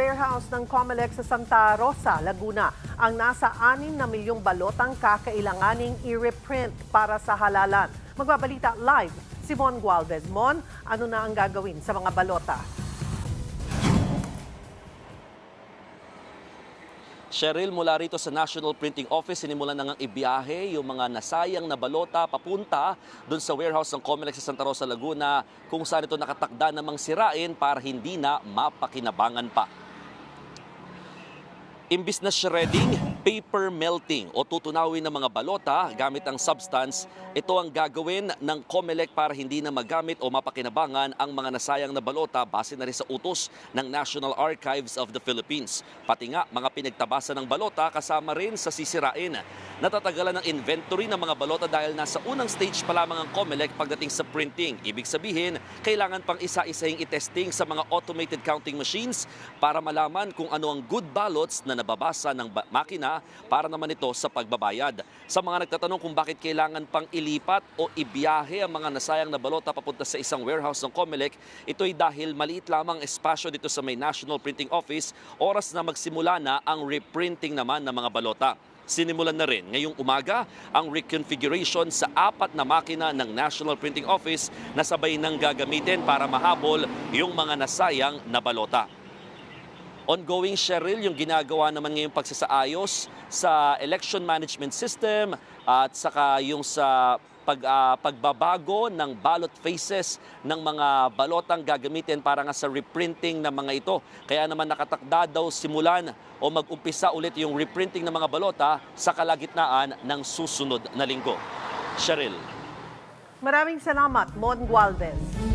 warehouse ng Comelec sa Santa Rosa, Laguna ang nasa 6 na milyong balotang kakailanganing i-reprint para sa halalan. Magbabalita live si Mon Gualvez. Mon, ano na ang gagawin sa mga balota? Cheryl, mula rito sa National Printing Office, sinimulan na ngang ibiyahe yung mga nasayang na balota papunta doon sa warehouse ng Comelec sa Santa Rosa, Laguna, kung saan ito nakatakda namang sirain para hindi na mapakinabangan pa. Imbis na shredding, paper melting o tutunawin ng mga balota gamit ang substance, ito ang gagawin ng Comelec para hindi na magamit o mapakinabangan ang mga nasayang na balota base na rin sa utos ng National Archives of the Philippines. Pati nga mga pinagtabasa ng balota kasama rin sa sisirain. Natatagalan ng inventory ng mga balota dahil nasa unang stage pa lamang ang Comelec pagdating sa printing. Ibig sabihin, kailangan pang isa-isahing itesting sa mga automated counting machines para malaman kung ano ang good ballots na nababasa ng makina para naman ito sa pagbabayad. Sa mga nagtatanong kung bakit kailangan pang ilipat o ibiyahe ang mga nasayang na balota papunta sa isang warehouse ng Comelec, ito'y dahil maliit lamang espasyo dito sa may National Printing Office, oras na magsimula na ang reprinting naman ng mga balota. Sinimulan na rin ngayong umaga ang reconfiguration sa 4 na makina ng National Printing Office na sabay nang gagamitin para mahabol yung mga nasayang na balota. Ongoing, Cheryl, yung ginagawa naman ngayong pagsasaayos sa election management system at saka yung sa pagbabago ng ballot faces ng mga balotang gagamitin para nga sa reprinting ng mga ito. Kaya naman nakatakda daw simulan o mag-umpisa ulit yung reprinting ng mga balota sa kalagitnaan ng susunod na linggo. Cheryl. Maraming salamat, Mon Gualvez.